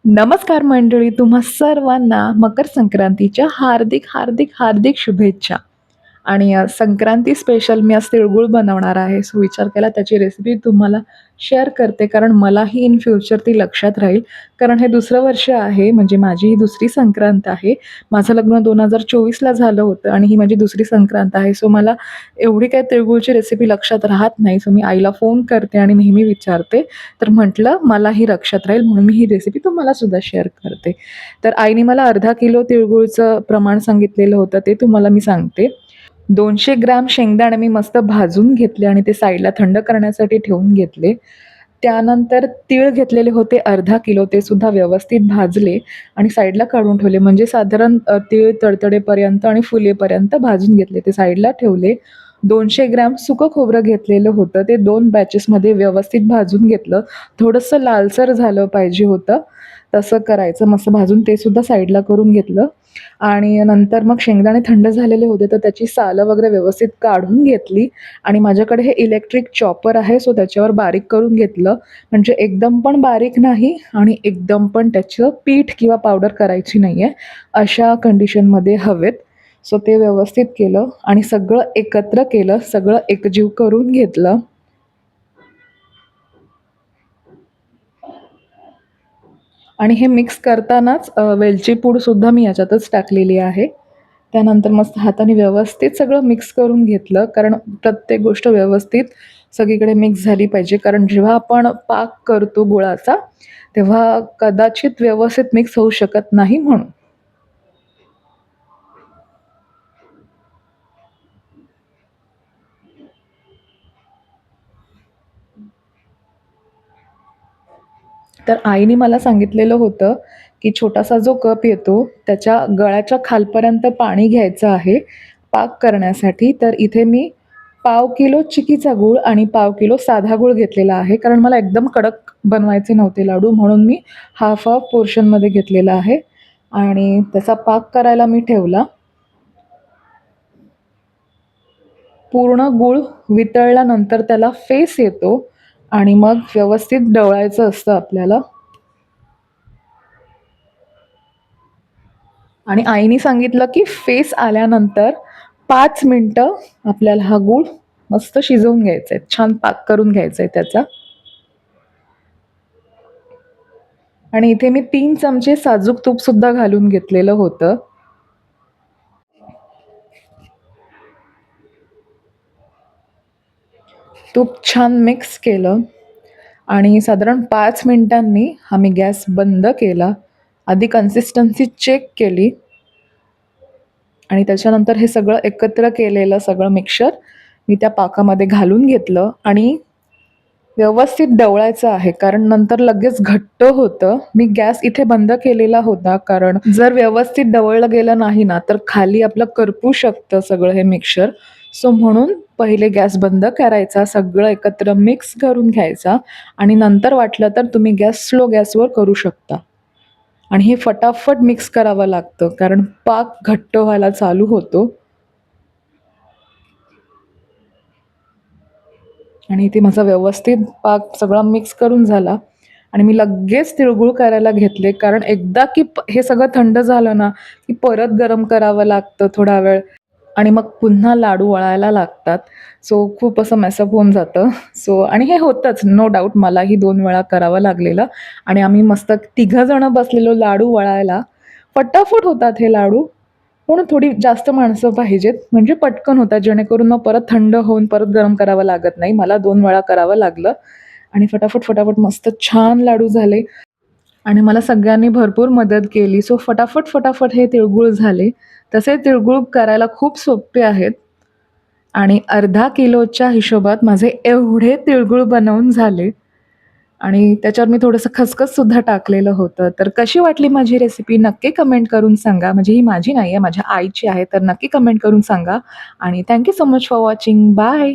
नमस्कार मंडळी, तुम्हा सर्वांना मकर संक्रांतीच्या हार्दिक हार्दिक हार्दिक शुभेच्छा. आणि संक्रांती स्पेशल मी आज तिळगुळ बनवणार आहे. सो विचार केला त्याची रेसिपी तुम्हाला शेअर करते, कारण मलाही इन फ्युचर ती लक्षात राहील. कारण हे दुसरं वर्ष आहे, म्हणजे माझी ही दुसरी संक्रांत आहे. माझं लग्न 2024ला झालं होतं आणि ही माझी दुसरी संक्रांत आहे. सो मला एवढी काही तिळगुळची रेसिपी लक्षात राहत नाही. सो मी आईला फोन करते आणि नेहमी विचारते. तर म्हटलं मलाही लक्षात राहील म्हणून मी ही रेसिपी तुम्हाला सुद्धा शेअर करते. तर आईने मला अर्धा किलो तिळगुळचं प्रमाण सांगितलेलं होतं, ते तुम्हाला मी सांगते. 200 ग्रॅम शेंगदाणे मी मस्त भाजून घेतले आणि ते साईडला थंड करण्यासाठी ठेवून घेतले. त्यानंतर तीळ घेतलेले होते अर्धा किलो, ते सुद्धा व्यवस्थित भाजले आणि साईडला काढून ठेवले. म्हणजे साधारण तीळ तडतडेपर्यंत आणि फुलेपर्यंत भाजून घेतले, ते साईडला ठेवले. 200 ग्रॅम सुकं खोबरं घेतलेलं होतं, ते 2 बॅचेसमध्ये व्यवस्थित भाजून घेतलं. थोडंसं लालसर झालं पाहिजे होतं, तसं करायचं. मस्त भाजून ते सुद्धा साईडला करून घेतलं. आणि नंतर मग शेंगदाणे थंड झालेले होते, तर त्याची सालं वगैरे व्यवस्थित काढून घेतली आणि माझ्याकडे हे इलेक्ट्रिक चॉपर आहे, सो त्याच्यावर बारीक करून घेतलं. म्हणजे एकदम पण बारीक नाही आणि एकदम पण त्याचं पीठ किंवा पावडर करायची नाही आहे, अशा कंडिशनमध्ये हवेत. सो ते व्यवस्थित केलं आणि सगळं एकत्र केलं, सगळं एकजीव करून घेतलं. आणि हे मिक्स करतानाच वेलची पूडसुद्धा मी याच्यातच टाकलेली आहे. त्यानंतर मस्त हाताने व्यवस्थित सगळं मिक्स करून घेतलं, कारण प्रत्येक गोष्ट व्यवस्थित सगळीकडे मिक्स झाली पाहिजे. कारण जेव्हा आपण पाक करतो गुळाचा, तेव्हा कदाचित व्यवस्थित मिक्स होऊ शकत नाही म्हणून. तर आईने मला सांगितलेलं होतं, की छोटासा जो कप येतो, त्याच्या गळ्याच्या खालपर्यंत पाणी घ्यायचं आहे पाक करण्यासाठी. तर इथे मी पाव किलो चिकीचा गूळ आणि पाव किलो साधा गूळ घेतलेला आहे. कारण मला एकदम कडक बनवायचे नव्हते लाडू, म्हणून मी हाफ हाफ पोर्शनमध्ये घेतलेला आहे. आणि त्याचा पाक करायला मी ठेवला. पूर्ण गूळ वितळल्यानंतर त्याला फेस येतो आणि मग व्यवस्थित ढवळायचं असतं आपल्याला. आणि आईने सांगितलं, की फेस आल्यानंतर 5 मिनिटं आपल्याला हा गूळ मस्त शिजवून घ्यायचा आहे, छान पाक करून घ्यायचा आहे त्याचा. आणि इथे मी 3 चमचे साजूक तूपसुद्धा घालून घेतलेलं होतं. तूप छान मिक्स केलं आणि साधारण 5 मिनिटांनी आम्ही गॅस बंद केला. आधी कन्सिस्टन्सी चेक केली आणि त्याच्यानंतर हे सगळं एकत्र केलेलं सगळं मिक्सचर मी त्या पाकामध्ये घालून घेतलं आणि व्यवस्थित ढवळायचं आहे, कारण नंतर लगेच घट्ट होतं. मी गॅस इथे बंद केलेला होता, कारण जर व्यवस्थित ढवळलं गेलं नाही ना, तर खाली आपलं करपू शकतं सगळं हे मिक्सचर. सो म्हणून पहिले गॅस बंद करायचा, सगळं एकत्र मिक्स करून घ्यायचा आणि नंतर वाटलं तर तुम्ही गॅस स्लो गॅसवर करू शकता. आणि हे फटाफट मिक्स करावं लागतं, कारण पाक घट्ट व्हायला चालू होतो. आणि इथे माझा व्यवस्थित पाक सगळा मिक्स करून झाला आणि मी लगेच तिळगुळ करायला घेतले. कारण एकदा की हे सगळं थंड झालं ना, की परत गरम करावं लागतं थोडा वेळ आणि मग पुन्हा लाडू वळायला लागतात. सो खूप असं मेसअप होऊन जातं. सो आणि हे होतंच, नो डाऊट मलाही 2 वेळा करावं लागलेलं. आणि आम्ही मस्त तिघंजणं बसलेलो लाडू वळायला. फटाफट होतात हे लाडू. पण थोडी जास्त माणसं पाहिजेत, म्हणजे पटकन होतात, जेणेकरून मग परत थंड होऊन परत गरम करावं लागत नाही. मला 2 वेळा करावं लागलं आणि फटाफट, फटाफट मस्त छान लाडू झाले आणि मला सगळ्यांनी भरपूर मदत केली. सो फटाफट, फटाफट हे तिळगुळ झाले. तसे तिळगुळ करायला खूप सोपे आहेत आणि अर्धा किलोच्या हिशोबात माझे एवढे तिळगुळ बनवून झाले. आणि त्याच्यावर मी थोडंसं खसखससुद्धा टाकलेलं होतं. तर कशी वाटली माझी रेसिपी नक्की कमेंट करून सांगा. म्हणजे ही माझी नाही आहे, माझ्या आईची आहे. तर नक्की कमेंट करून सांगा आणि thank you so much for watching. Bye.